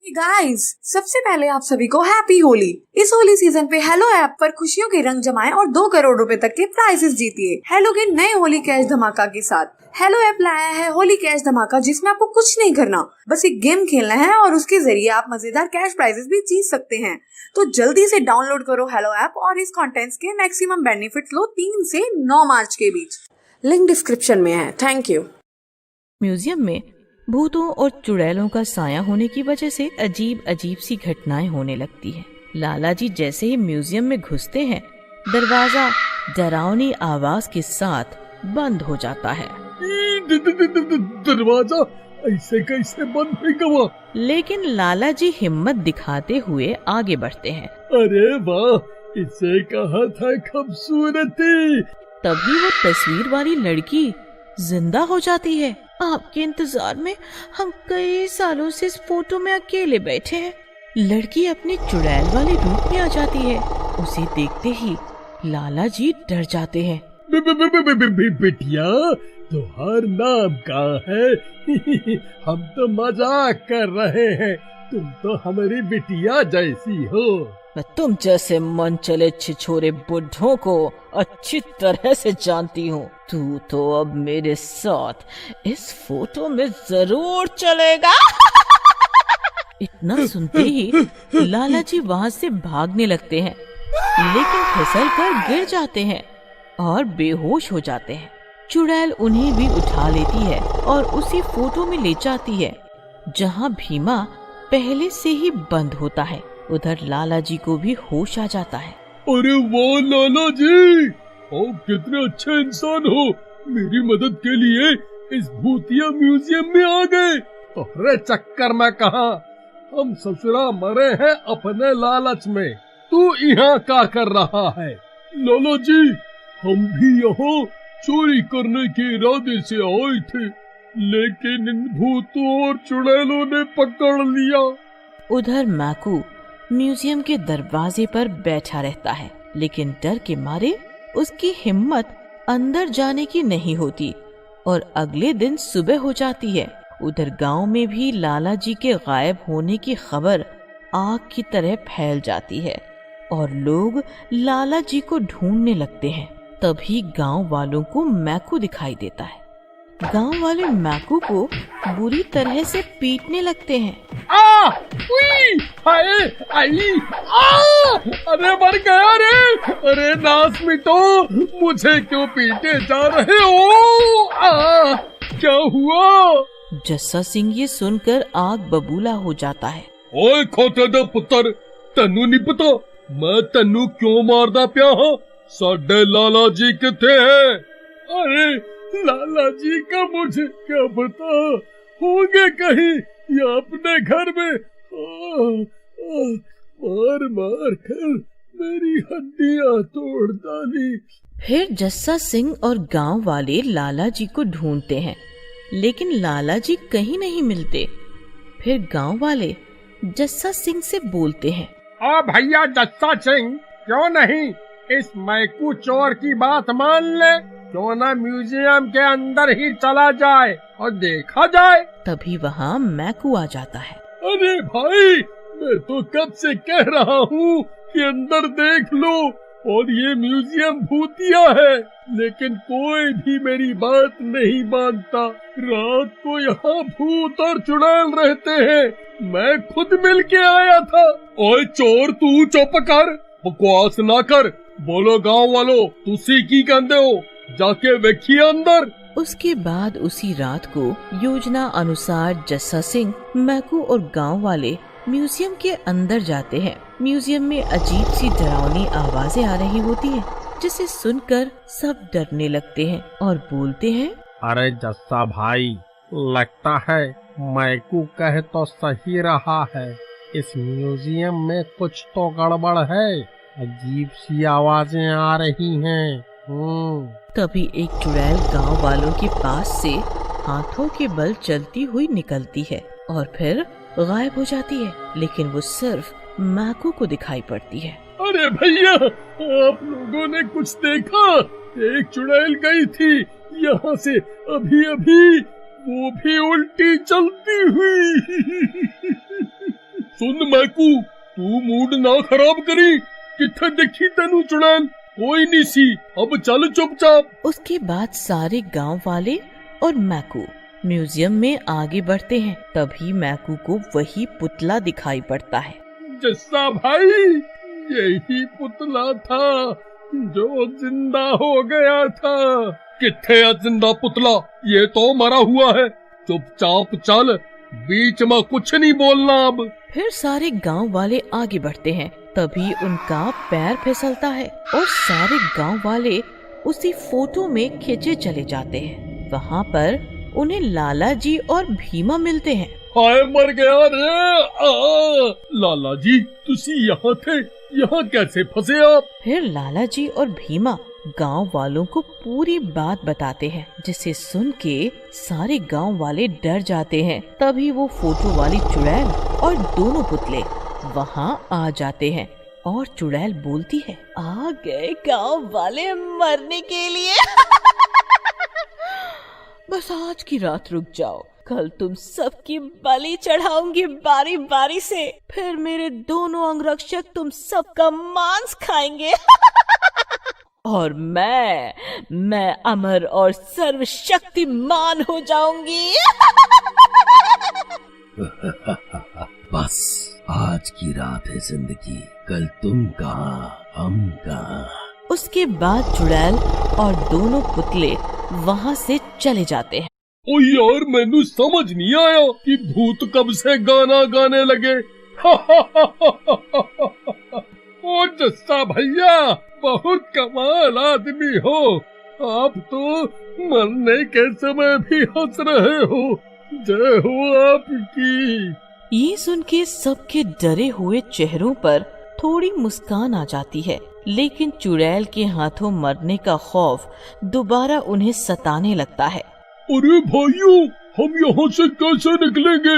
Guys, सबसे पहले आप सभी को हैप्पी होली। इस होली सीजन पे हेलो ऐप पर खुशियों के रंग जमाएं और 2 करोड़ रुपए तक के प्राइजेस जीतिए हेलो के नए होली कैश धमाका के साथ। हेलो ऐप लाया है होली कैश धमाका, जिसमें आपको कुछ नहीं करना, बस एक गेम खेलना है और उसके जरिए आप मजेदार कैश प्राइजेस भी जीत सकते हैं। तो जल्दी से डाउनलोड करो हेलो ऐप और इस कंटेंट्स के मैक्सिमम बेनिफिट्स लो 3 से 9 मार्च के बीच। लिंक डिस्क्रिप्शन में है। Thank you. म्यूजियम में भूतों और चुड़ैलों का साया होने की वजह से अजीब अजीब सी घटनाएं होने लगती हैं। लाला जी जैसे ही म्यूजियम में घुसते हैं, दरवाजा डरावनी आवाज के साथ बंद हो जाता है। दरवाजा ऐसे कैसे बंद होगा? लेकिन लाला जी हिम्मत दिखाते हुए आगे बढ़ते हैं। अरे वाह, इसे कहा था खूबसूरती। तभी वो तस्वीर वाली लड़की जिंदा हो जाती है। आपके इंतजार में हम कई सालों से इस फोटो में अकेले बैठे हैं। लड़की अपने चुड़ैल वाले रूप में आ जाती है। उसे देखते ही लाला जी डर जाते हैं। बिटिया, तुम्हार नाम क्या है? हम तो मजाक कर रहे हैं, तुम तो हमारी बिटिया जैसी हो। मैं तुम जैसे मन चले छिछोरे बुढ़ों को अच्छी तरह से जानती हूँ। तू तो अब मेरे साथ इस फोटो में जरूर चलेगा। इतना सुनते ही लाला जी वहाँ से भागने लगते हैं, लेकिन फिसल कर गिर जाते हैं और बेहोश हो जाते हैं। चुड़ैल उन्हें भी उठा लेती है और उसी फोटो में ले जाती है जहाँ भीमा पहले से ही बंद होता है। उधर लाला जी को भी होश आ जाता है। अरे वाह लाला जी, आप कितने अच्छे इंसान हो। मेरी मदद के लिए इस भूतिया म्यूजियम में आ गए। अरे चक्कर में कहा, हम ससुरा मरे हैं अपने लालच में। तू यहाँ क्या कर रहा है? लाला जी, हम भी यहाँ चोरी करने के इरादे से आए थे, लेकिन इन भूतों और चुड़ैलों ने पकड़ लिया। उधर मैकू म्यूजियम के दरवाजे पर बैठा रहता है, लेकिन डर के मारे उसकी हिम्मत अंदर जाने की नहीं होती और अगले दिन सुबह हो जाती है। उधर गांव में भी लाला जी के गायब होने की खबर आग की तरह फैल जाती है और लोग लाला जी को ढूंढने लगते हैं। तभी गांव वालों को मैकू दिखाई देता है। गांव वाले मैकू को बुरी तरह से पीटने लगते हैं। अरे मर गया रे! अरे नाश मिटो, मुझे क्यों पीटे जा रहे हो? क्या हुआ? जस्सा सिंह ये सुनकर आग बबूला हो जाता है। ओए खोते दे पुत्र, तन्नू नहीं पता मैं तन्नू क्यों मारदा पिया हां? साडे लाला जी किथे है? अरे लाला जी का मुझे क्या पता, होंगे कहीं या अपने घर में। मार मार कर मेरी हड्डियां तोड़ डाली। फिर जस्सा सिंह और गांव वाले लाला जी को ढूंढते हैं, लेकिन लाला जी कहीं नहीं मिलते। फिर गांव वाले जस्सा सिंह से बोलते हैं। भैया जस्सा सिंह, क्यों नहीं इस मैकू चोर की बात मान ले? क्यों ना म्यूजियम के अंदर ही चला जाए और देखा जाए। तभी वहाँ मैकू आ जाता है। अरे भाई, मैं तो कब से कह रहा हूँ कि अंदर देख लो, और ये म्यूजियम भूतिया है, लेकिन कोई भी मेरी बात नहीं मानता। रात को यहाँ भूत और चुड़ैल रहते हैं, मैं खुद मिल के आया था। ओए चोर, तू चुप कर, बकवास ना कर। बोलो गाँव वालों, तुसी की कहते हो? जाके देखिए अंदर। उसके बाद उसी रात को योजना अनुसार जस्सा सिंह, मैकू और गांव वाले म्यूजियम के अंदर जाते हैं। म्यूजियम में अजीब सी डरावनी आवाजें आ रही होती हैं, जिसे सुनकर सब डरने लगते हैं और बोलते हैं। अरे जस्सा भाई, लगता है मैकू कहे तो सही रहा है। इस म्यूजियम में कुछ तो गड़बड़ है, अजीब सी आवाजें आ रही हैं। तभी एक चुड़ैल गांव वालों के पास से हाथों के बल चलती हुई निकलती है और फिर गायब हो जाती है, लेकिन वो सिर्फ मैकू को दिखाई पड़ती है। अरे भैया, आप लोगों ने कुछ देखा? एक चुड़ैल गई थी यहाँ से अभी अभी, वो भी उल्टी चलती हुई। सुन मैकू, तू मूड ना खराब करी। किथे देखी तेनू चुड़ैल? कोई नहीं सी, अब चल चुपचाप। उसके बाद सारे गांव वाले और मैकू म्यूजियम में आगे बढ़ते हैं। तभी मैकू को वही पुतला दिखाई पड़ता है। जस्सा भाई, यही पुतला था जो जिंदा हो गया था। किथे है जिंदा पुतला? ये तो मरा हुआ है। चुपचाप चल, बीच में कुछ नहीं बोलना अब। फिर सारे गांव वाले आगे बढ़ते हैं। तभी उनका पैर फिसलता है और सारे गांव वाले उसी फोटो में खींचे चले जाते हैं। वहाँ पर उन्हें लाला जी और भीमा मिलते हैं। हाय मर गया रे! लाला जी, तुसी यहाँ थे? यहाँ कैसे फंसे आप? फिर लाला जी और भीमा गांव वालों को पूरी बात बताते हैं, जिसे सुन के सारे गांव वाले डर जाते हैं। तभी वो फोटो वाली चुड़ैल और दोनों पुतले वहाँ आ जाते हैं और चुड़ैल बोलती है, आ गए गांव वाले मरने के लिए। बस आज की रात रुक जाओ, कल तुम सबकी बलि चढ़ाऊंगी बारी बारी से। फिर मेरे दोनों अंगरक्षक तुम सबका मांस खाएंगे। और मैं अमर और सर्वशक्तिमान हो जाऊंगी। बस आज की रात है जिंदगी, कल तुम कहाँ हम कहाँ। उसके बाद चुड़ैल और दोनों पुतले वहाँ से चले जाते हैं। ओ यार, मैनू समझ नहीं आया कि भूत कब से गाना गाने लगे। ओ जस्सा भैया, बहुत कमाल आदमी हो आप तो। मरने के समय भी हंस रहे हो। जय हो आपकी। ये सुन के सबके डरे हुए चेहरों पर थोड़ी मुस्कान आ जाती है, लेकिन चुड़ैल के हाथों मरने का खौफ दोबारा उन्हें सताने लगता है। अरे भाइयों, हम यहाँ से कैसे निकलेंगे?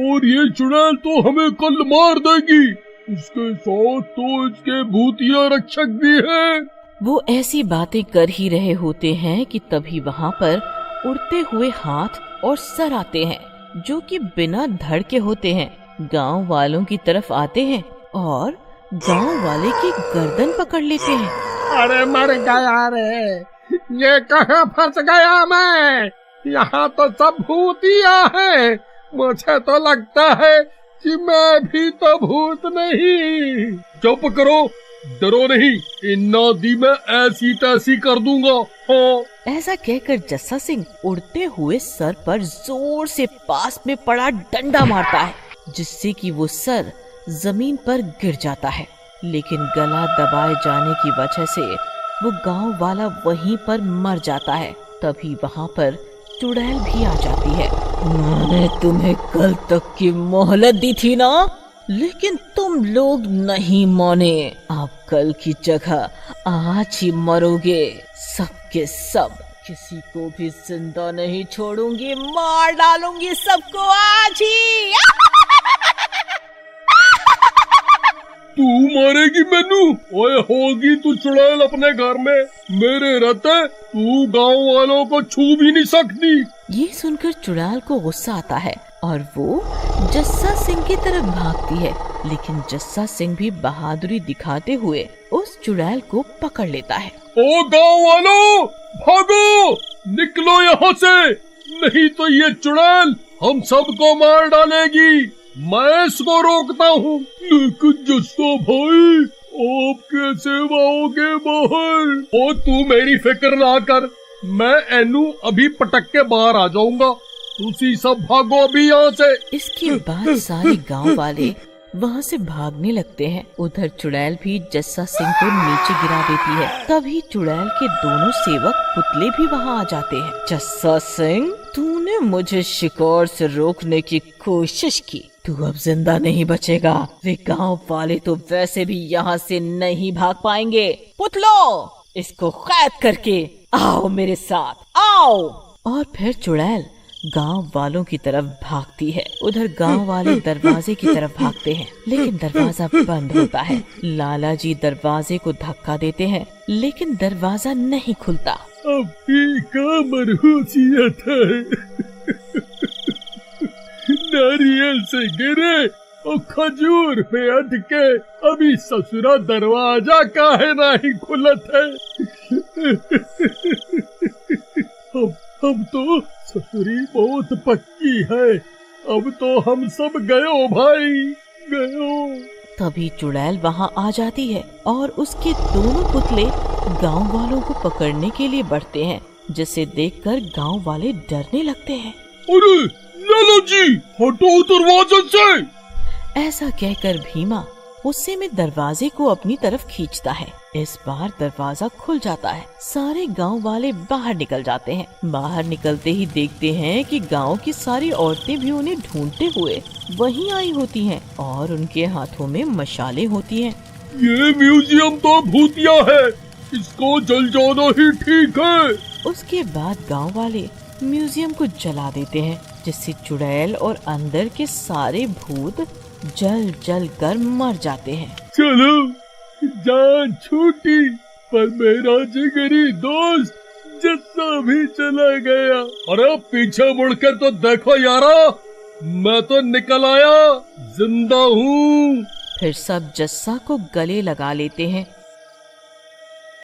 और ये चुड़ैल तो हमें कल मार देगी। इसके साथ तो इसके भूतिया रक्षक भी हैं। वो ऐसी बातें कर ही रहे होते हैं कि तभी वहाँ पर उड़ते हुए हाथ और सर आते हैं, जो कि बिना धड़ के होते हैं। गांव वालों की तरफ आते हैं और गांव वाले की गर्दन पकड़ लेते हैं। अरे मर गया रे, ये कहाँ फंस गया मैं? यहाँ तो सब भूतिया है। मुझे तो लगता है कि मैं भी तो भूत नहीं। चुप करो, डरो नहीं। इन दी मैं ऐसी तैसी कर दूंगा। हाँ। ऐसा कहकर जस्सा सिंह उड़ते हुए सर पर जोर से पास में पड़ा डंडा मारता है, जिससे कि वो सर जमीन पर गिर जाता है। लेकिन गला दबाए जाने की वजह से वो गांव वाला वहीं पर मर जाता है। तभी वहाँ पर चुड़ैल भी आ जाती है। मैंने तुम्हें कल तक की मोहलत दी थी ना, लेकिन तुम लोग नहीं माने। आप कल की जगह आज ही मरोगे, सबके सब। किसी को भी जिंदा नहीं छोड़ूंगी, मार डालूंगी सबको आज ही। तू मारेगी मैनू? ओए होगी तू चुड़ैल अपने घर में। मेरे रहते तू गांव वालों को छू भी नहीं सकती। ये सुनकर चुड़ैल को गुस्सा आता है और वो जस्सा सिंह की तरफ भागती है, लेकिन जस्सा सिंह भी बहादुरी दिखाते हुए उस चुड़ैल को पकड़ लेता है। ओ गांव वालों, भागो, निकलो यहाँ से, नहीं तो ये चुड़ैल हम सबको मार डालेगी। मैं इसको रोकता हूँ। लेकिन जस्सा भाई, आप कैसे आओगे बाहर? ओ तू मेरी फिक्र ना कर, मैं एनू अभी पटक के बाहर आ जाऊंगा। तुसी सब भागो अभी यहाँ से। इसके बाद सारे गांव वाले वहाँ से भागने लगते हैं। उधर चुड़ैल भी जस्सा सिंह को नीचे गिरा देती है। तभी चुड़ैल के दोनों सेवक पुतले भी वहाँ आ जाते हैं। जस्सा सिंह, तूने मुझे शिकार से रोकने की कोशिश की, तू अब जिंदा नहीं बचेगा। वे गांव वाले तो वैसे भी यहाँ से नहीं भाग पाएंगे। पुतलो, इसको कैद करके आओ मेरे साथ, आओ। और फिर चुड़ैल गांव वालों की तरफ भागती है। उधर गांव वाले दरवाजे की तरफ भागते हैं, लेकिन दरवाजा बंद होता है। लाला जी दरवाजे को धक्का देते हैं, लेकिन दरवाजा नहीं खुलता। अभी का मरहूसियत है। नारियल से गिरे और खजूर पे अटके अभी ससुरा दरवाजा काहे नहीं खुलत है। अब तो ससुरी बहुत पक्की है, अब तो हम सब गयो भाई, गयो। तभी चुड़ैल वहाँ आ जाती है और उसके दोनों पुतले गांव वालों को पकड़ने के लिए बढ़ते हैं, जिसे देखकर गांव वाले डरने लगते हैं। अरे लाला जी, हटो दरवाजे से। ऐसा कहकर भीमा गुस्से में दरवाजे को अपनी तरफ खींचता है। इस बार दरवाजा खुल जाता है। सारे गांव वाले बाहर निकल जाते हैं। बाहर निकलते ही देखते हैं कि गांव की सारी औरतें भी उन्हें ढूंढते हुए वहीं आई होती हैं और उनके हाथों में मशालें होती हैं। ये म्यूजियम तो भूतिया है, इसको जल जाना ही ठीक है। उसके बाद गांव वाले म्यूजियम को जला देते हैं, जिससे चुड़ैल और अंदर के सारे भूत जल जल कर मर जाते हैं। चलो, जान छूटी, पर मेरा जिगरी दोस्त जस्सा भी चला गया। अरे पीछे मुड़कर तो देखो यारा, मैं तो निकल आया, जिंदा हूँ। फिर सब जस्सा को गले लगा लेते हैं